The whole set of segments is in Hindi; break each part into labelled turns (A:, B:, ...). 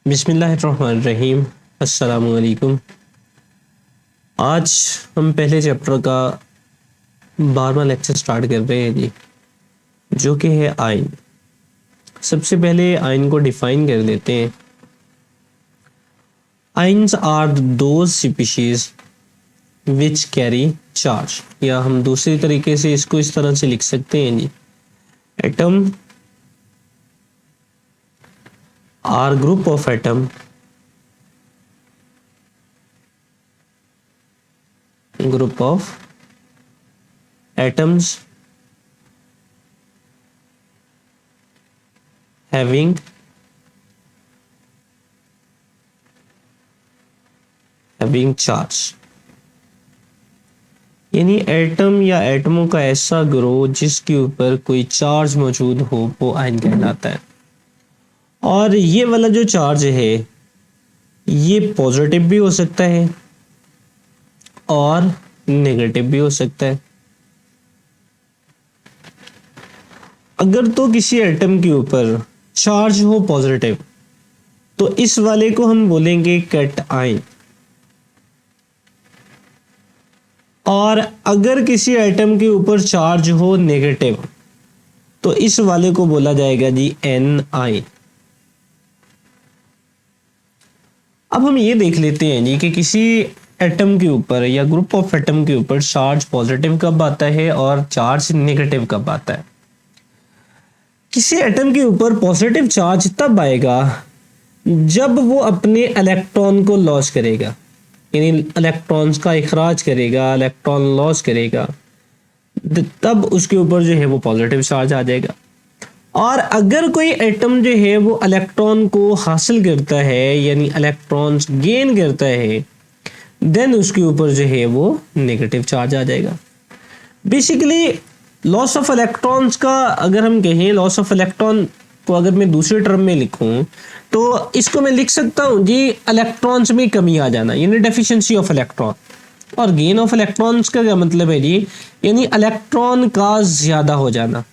A: बिस्मिल्लाहिर्रहमानिर्रहीम। अस्सलामुअलैकुम। आज हम पहले चैप्टर का 12वां लेक्चर स्टार्ट कर रहे हैं जी, जो कि है आइन। सबसे पहले आइन को डिफाइन कर लेते हैं। Ions are those species which carry charge, या हम दूसरी तरीके से इसको इस तरह से लिख सकते हैं जी, atom are group of atom group of atoms having charge, यानी एटम या एटमों का ऐसा ग्रोह जिसके ऊपर कोई चार्ज मौजूद हो वो आयन कहलाता है। और ये वाला जो चार्ज है ये पॉजिटिव भी हो सकता है और नेगेटिव भी हो सकता है। अगर तो किसी एटम के ऊपर चार्ज हो पॉजिटिव तो इस वाले को हम बोलेंगे कैटआयन, और अगर किसी एटम के ऊपर चार्ज हो नेगेटिव तो इस वाले को बोला जाएगा जी एनआयन। अब हम ये देख लेते हैं जी कि किसी एटम के ऊपर या ग्रुप ऑफ एटम के ऊपर चार्ज पॉजिटिव कब आता है और चार्ज नेगेटिव कब आता है। किसी एटम के ऊपर पॉजिटिव चार्ज तब आएगा जब वो अपने इलेक्ट्रॉन को लॉस करेगा, यानी इलेक्ट्रॉन्स का इखराज करेगा, इलेक्ट्रॉन लॉस करेगा, तब उसके ऊपर जो है वो पॉजिटिव चार्ज आ जाएगा। और अगर कोई एटम जो है वो इलेक्ट्रॉन को हासिल करता है यानी इलेक्ट्रॉन्स गेन करता है, देन उसके ऊपर जो है वो नेगेटिव चार्ज आ जाएगा। बेसिकली लॉस ऑफ इलेक्ट्रॉन्स का अगर हम कहें, लॉस ऑफ इलेक्ट्रॉन को अगर मैं दूसरे टर्म में लिखूं तो इसको मैं लिख सकता हूं जी इलेक्ट्रॉन्स में कमी आ जाना, यानी डेफिशिएंसी ऑफ इलेक्ट्रॉन। और गेन ऑफ इलेक्ट्रॉन्स का क्या मतलब है जी, यानी इलेक्ट्रॉन का ज्यादा हो जाना।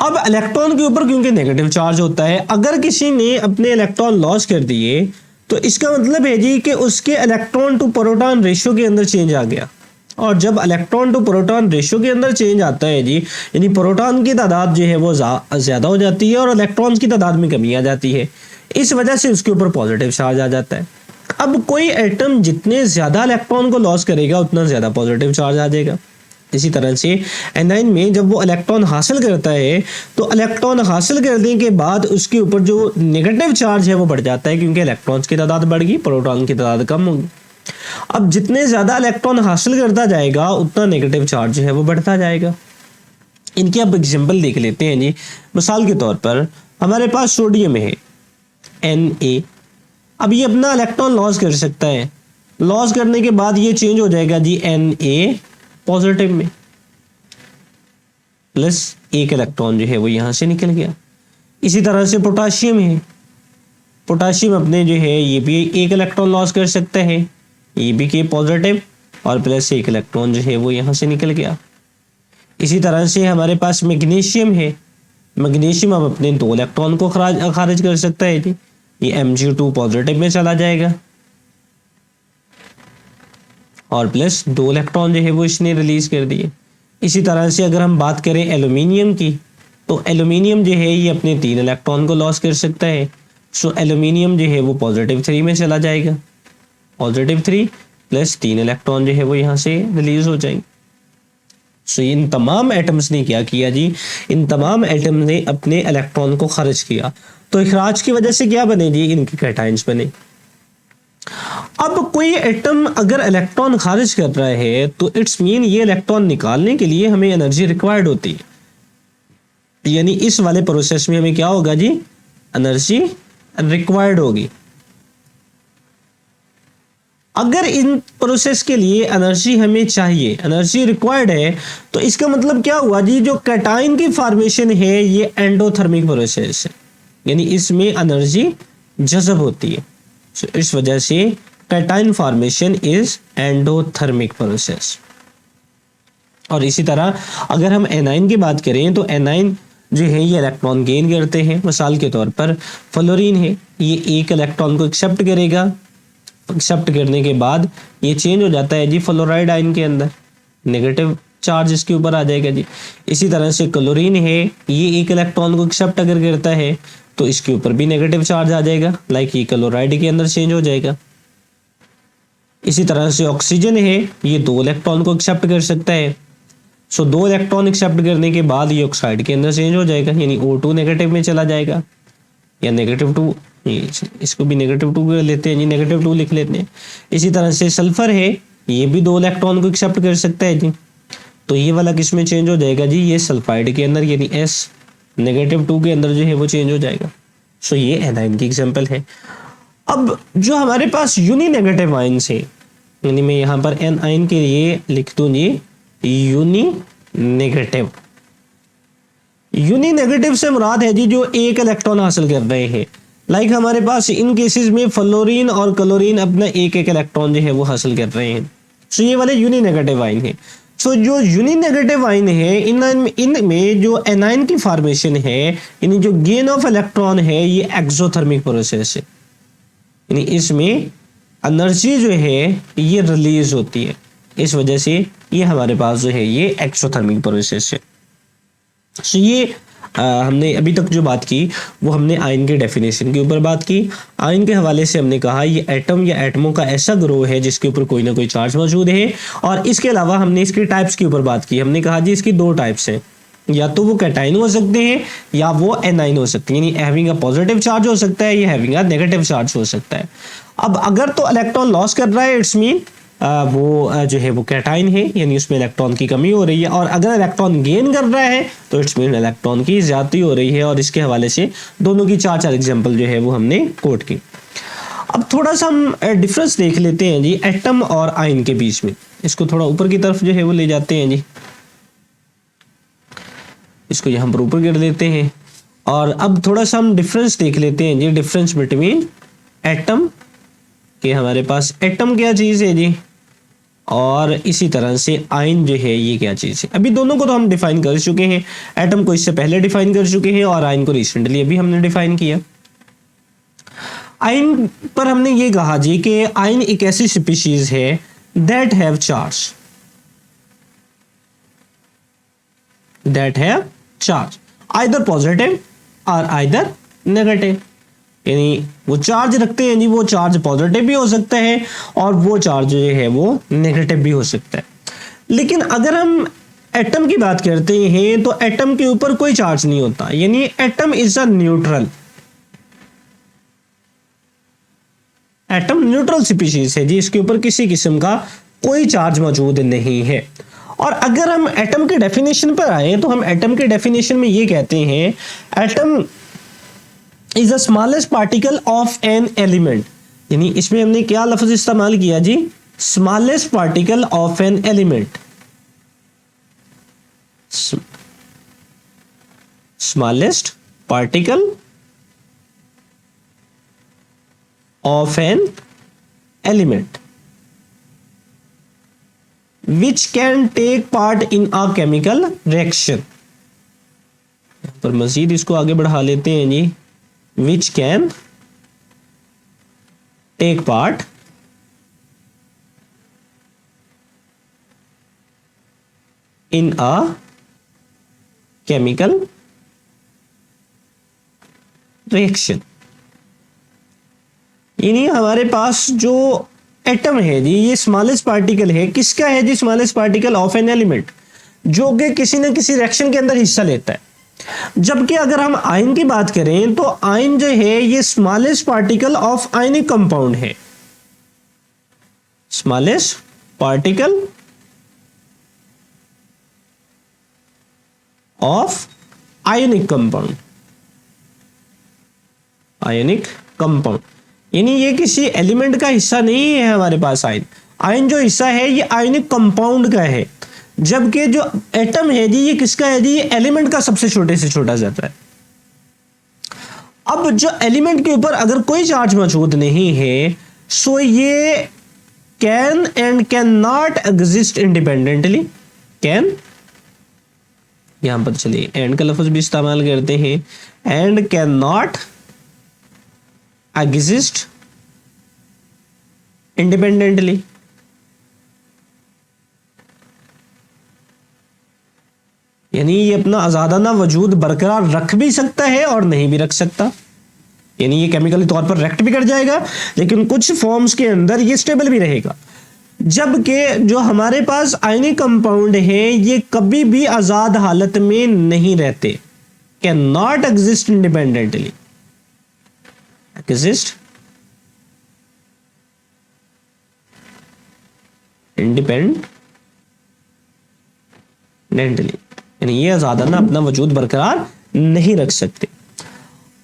A: अब इलेक्ट्रॉन के ऊपर क्योंकि नेगेटिव चार्ज होता है, अगर किसी ने अपने इलेक्ट्रॉन लॉस कर दिए तो इसका मतलब है जी कि उसके इलेक्ट्रॉन टू प्रोटॉन रेशियो के अंदर चेंज आ गया। और जब इलेक्ट्रॉन टू प्रोटॉन रेशियो के अंदर चेंज आता है जी, यानी प्रोटॉन की तादाद जो है वो ज़्यादा हो जाती है और इलेक्ट्रॉन्स की तादाद में कमी आ जाती है। इस वजह से उसके ऊपर पॉजिटिव चार्ज आ जाता है। अब कोई एटम जितने ज़्यादा इलेक्ट्रॉन को लॉस करेगा उतना ज़्यादा पॉजिटिव चार्ज आ जाएगा। इसी तरह से एनाइन में जब वो इलेक्ट्रॉन हासिल करता है तो इलेक्ट्रॉन हासिल करने के बाद उसके ऊपर जो नेगेटिव चार्ज है वो बढ़ जाता है, क्योंकि इलेक्ट्रॉन्स की तादाद बढ़ गई, प्रोटॉन की तादाद कम होगी। अब जितने ज़्यादा इलेक्ट्रॉन हासिल करता जाएगा उतना नेगेटिव चार्ज है वो बढ़ता जाएगा। इनकी अब एग्जाम्पल देख लेते हैं जी। मिसाल के तौर पर हमारे पास सोडियम है Na। अब ये अपना इलेक्ट्रॉन लॉस कर सकता है, लॉस करने के बाद ये चेंज हो जाएगा जी Na पॉजिटिव में, प्लस एक इलेक्ट्रॉन जो है वो यहां से निकल गया। इसी तरह से पोटाशियम है, पोटाशियम अपने जो है ये भी एक इलेक्ट्रॉन लॉस कर सकता है, ये भी के पॉजिटिव, और प्लस एक इलेक्ट्रॉन जो है वो यहां से निकल गया। इसी तरह से हमारे पास मैग्नीशियम है, मैग्नीशियम अब अपने दो इलेक्ट्रॉन को खारिज कर सकता है जी, ये Mg2 पॉजिटिव में चला जाएगा और प्लस दो इलेक्ट्रॉन जो है वो इसने रिलीज कर दिए। इसी तरह से अगर हम बात करें एल्यूमिनियम की, तो एल्यूमिनियम जो है ये अपने तीन इलेक्ट्रॉन को लॉस कर सकता है। सो एल्यूमिनियम जो है वो +3 में चला जाएगा, +3 प्लस तीन इलेक्ट्रॉन जो है वो यहाँ से रिलीज हो जाएंगे। सो इन तमाम एटम्स ने क्या किया जी, इन तमाम एटम ने अपने इलेक्ट्रॉन को खारिज किया। तो इखराज की वजह से क्या बने जी, इनके कैटायंस बने। अब कोई एटम अगर इलेक्ट्रॉन खारिज कर रहा है तो इट्स मीन ये इलेक्ट्रॉन निकालने के लिए हमें एनर्जी रिक्वायर्ड होती है, यानी इस वाले प्रोसेस में हमें क्या होगा जी, एनर्जी रिक्वायर्ड होगी। अगर इन प्रोसेस के लिए एनर्जी हमें चाहिए, एनर्जी रिक्वायर्ड है, तो इसका मतलब क्या हुआ जी, जो कैटायन की फॉर्मेशन है ये एंडोथर्मिक प्रोसेस है, यानी इसमें एनर्जी जज़ब होती है। इस वजह से cation formation is endothermic process. और इसी तरह अगर हम एनाइन की बात करें तो एनाइन जो है ये इलेक्ट्रॉन गेन करते हैं। मिसाल के तौर पर फ्लोरीन है, ये एक इलेक्ट्रॉन को एक्सेप्ट करेगा, एक्सेप्ट करने के बाद ये चेंज हो जाता है जी फ्लोराइड आयन के अंदर, नेगेटिव चार्ज इसके ऊपर आ जाएगा जी। इसी तरह से क्लोरीन है, ये एक इलेक्ट्रॉन को एक्सेप्ट अगर करता है तो इसके ऊपर भी नेगेटिव चार्ज आ जाएगा, लाइक ये क्लोराइड के अंदर चेंज हो जाएगा। इसी तरह से ऑक्सीजन है, ये 2 इलेक्ट्रॉन को एक्सेप्ट कर सकता है, सो 2 इलेक्ट्रॉन एक्सेप्ट करने के बाद ये ऑक्साइड के अंदर चेंज हो जाएगा, यानी O2 नेगेटिव में चला जाएगा, या -2, इसको भी -2 लेते हैं जी, -2 लिख लेते हैं। इसी तरह से सल्फर है, ये भी 2 इलेक्ट्रॉन को एक्सेप्ट कर सकता है जी, तो ये वाला किस में चेंज हो जाएगा जी, ये सल्फाइड के अंदर, यानी S -2 के अंदर जो है वो चेंज हो जाएगा। सो ये एनाइन की एग्जांपल है। अब जो हमारे पास यूनी नेगेटिव आयंस है, यानी मैं यहाँ पर एन आयन के लिए लिख दूँ जी यूनी नेगेटिव। यूनी नेगेटिव से मुराद है जी जो एक इलेक्ट्रॉन हासिल कर रहे हैं, लाइक हमारे पास इन केसेस में फ्लोरीन और क्लोरीन अपना एक इलेक्ट्रॉन जो है वो हासिल कर रहे हैं। सो ये वाले यूनी नेगेटिव आयन है। सो जो यूनी नेगेटिव आयन है इनमें जो एनाइन की फॉर्मेशन है, यानी जो गेन ऑफ इलेक्ट्रॉन है, ये एक्सोथर्मिक प्रोसेस है, यानी इसमें एनर्जी जो है ये रिलीज होती है, इस वजह से ये हमारे पास जो है ये एक्सोथर्मिक प्रोसेस है। सो ये हमने अभी तक जो बात की वो हमने आयन के डेफिनेशन के ऊपर बात की। आयन के हवाले से हमने कहा ये एटम या एटमों का ऐसा ग्रोह है जिसके ऊपर कोई ना कोई चार्ज मौजूद है, और इसके अलावा हमने इसके टाइप्स के ऊपर बात की। हमने कहा जी इसकी 2 टाइप्स हैं, या तो वो कैटाइन हो सकते हैं या वो एनाइन हो सकते हैं, यानी हैविंग अ पॉजिटिव चार्ज हो सकता है या हैविंग अ नेगेटिव चार्ज हो सकता है। अब अगर तो इलेक्ट्रॉन लॉस कर रहा है, इट्स मीन वो जो है वो कैटाइन है, यानी उसमें इलेक्ट्रॉन की कमी हो रही है, और अगर इलेक्ट्रॉन गेन कर रहा है तो इट्स मीन इलेक्ट्रॉन की ज्यादती हो रही है। और इसके हवाले से दोनों की 4 एग्जांपल जो है वो हमने कोट की। अब थोड़ा सा हम डिफरेंस देख लेते हैं जी एटम और आयन के बीच में। इसको थोड़ा ऊपर की तरफ जो है वो ले जाते हैं जी, इसको यहाँ पर ऊपर कर लेते हैं, और अब थोड़ा सा हम डिफरेंस देख लेते हैं जी, डिफरेंस बिटवीन एटम के, हमारे पास एटम क्या चीज़ है जी, और इसी तरह से आयन जो है ये क्या चीज़ है। अभी दोनों को तो हम डिफाइन कर चुके हैं, एटम को इससे पहले डिफाइन कर चुके हैं और आयन को रिसेंटली अभी हमने डिफाइन किया। आयन पर हमने ये कहा जी कि आयन एक ऐसी स्पीशीज है that have charge, either positive और आइदर नेगेटिव, यानी वो चार्ज रखते हैं जी, वो चार्ज पॉजिटिव भी हो सकता है और वो चार्ज जो है वो नेगेटिव भी हो सकता है। लेकिन अगर हम एटम की बात करते हैं तो एटम के ऊपर कोई चार्ज नहीं होता, यानी atom is a neutral, atom neutral species है जी, इसके ऊपर किसी किस्म का कोई चार्ज मौजूद नहीं है। और अगर हम एटम के डेफिनेशन पर आए तो हम एटम के डेफिनेशन में ये कहते हैं atom is the smallest particle of an element, यानी इसमें हमने क्या लफ्ज इस्तेमाल किया जी, smallest particle of an element, smallest particle of an element which can take part in a chemical reaction। पर मजीद इसको आगे बढ़ा लेते हैं जी, which can take part in a chemical reaction। यानी हमारे पास जो एटम है जी ये स्मॉलेस्ट पार्टिकल है, किसका है जी, smallest particle of an element, जो कि किसी न किसी रिएक्शन के अंदर हिस्सा लेता है। जबकि अगर हम आयन की बात करें तो आयन जो है ये smallest particle of ionic compound है, smallest particle of ionic compound, ionic compound, यानी ये किसी एलिमेंट का हिस्सा नहीं है हमारे पास। आयन, आयन जो हिस्सा है ये आयनिक कंपाउंड का है, जबकि जो एटम है जी ये किसका है जी, ये एलिमेंट का सबसे छोटे से छोटा जाता है। अब जो एलिमेंट के ऊपर अगर कोई चार्ज मौजूद नहीं है, सो ये can and can not exist independently, can यहाँ पर चलिए एंड का लफ्ज भी इस्तेमाल करते हैं, and can not exist independently. यानी ये अपना आजादाना वजूद बरकरार रख भी सकता है और नहीं भी रख सकता, यानी ये केमिकली तौर पर रिएक्ट भी कर जाएगा लेकिन कुछ फॉर्म्स के अंदर ये स्टेबल भी रहेगा। जबकि जो हमारे पास आयनिक कंपाउंड है ये कभी भी आजाद हालत में नहीं रहते, can not exist independently, exist independently, यानी ये आजादाना अपना वजूद बरकरार नहीं रख सकते।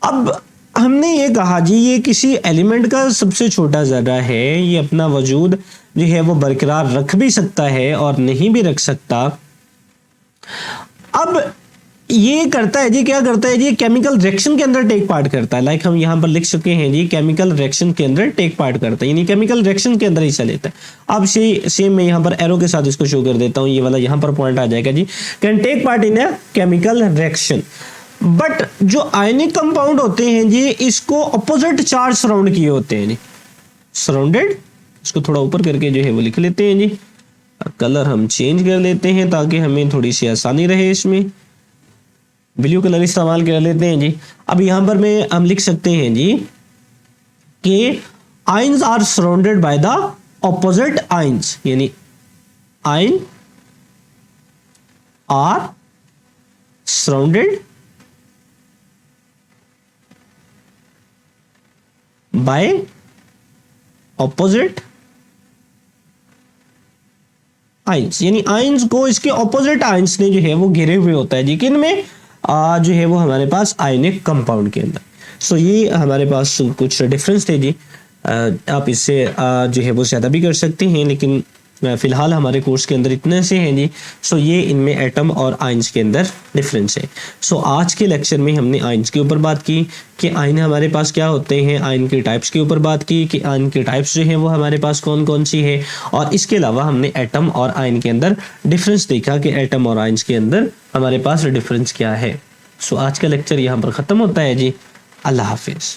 A: अब हमने ये कहा जी ये किसी एलिमेंट का सबसे छोटा ज़र्रा है, ये अपना वजूद जो है वो बरकरार रख भी सकता है और नहीं भी रख सकता। अब ये करता है जी, क्या करता है जी, केमिकल रिएक्शन के अंदर टेक पार्ट करता है। लाइक हम यहाँ पर लिख चुके हैं जी, केमिकल रिएक्शन के अंदर टेक पार्ट करता है, यानी केमिकल रिएक्शन के अंदर हिस्सा लेता है। अब सेम मैं यहाँ पर एरो के साथ इसको शो कर देता हूँ, ये वाला यहाँ पर पॉइंट आ जाएगा जी, can take part in a chemical reaction. But जो आयनिक कंपाउंड होते हैं जी इसको अपोजिट चार्ज सराउंड किए होते हैं जी, सराउंडेड। इसको थोड़ा ऊपर करके जो है वो लिख लेते हैं जी, कलर हम चेंज कर लेते हैं ताकि हमें थोड़ी सी आसानी रहे, इसमें ब्लू कलर इस्तेमाल कर लेते हैं जी। अब यहां पर हम लिख सकते हैं जी कि ions are surrounded by the opposite ions, यानी ion are surrounded by opposite ions, यानी आयंस को इसके ऑपोजिट आयंस ने जो है वो घेरे हुए होता है जी, किन में जो है वो हमारे पास आयनिक कंपाउंड के अंदर। सो ये हमारे पास कुछ डिफरेंस थे जी, आप इससे जो है वो ज़्यादा भी कर सकते हैं लेकिन फिलहाल हमारे कोर्स के अंदर इतने से हैं जी। सो ये इनमें एटम और आयंस के अंदर डिफरेंस है। सो आज के लेक्चर में हमने आयंस के ऊपर बात की कि आयन हमारे पास क्या होते हैं, आयन के टाइप्स के ऊपर बात की कि आयन के टाइप्स जो हैं वो हमारे पास कौन कौन सी है, और इसके अलावा हमने एटम और आयन के अंदर डिफरेंस देखा कि एटम और आयंस के अंदर हमारे पास डिफरेंस क्या है। सो आज का लेक्चर यहाँ पर ख़त्म होता है जी। अल्लाह हाफिज़।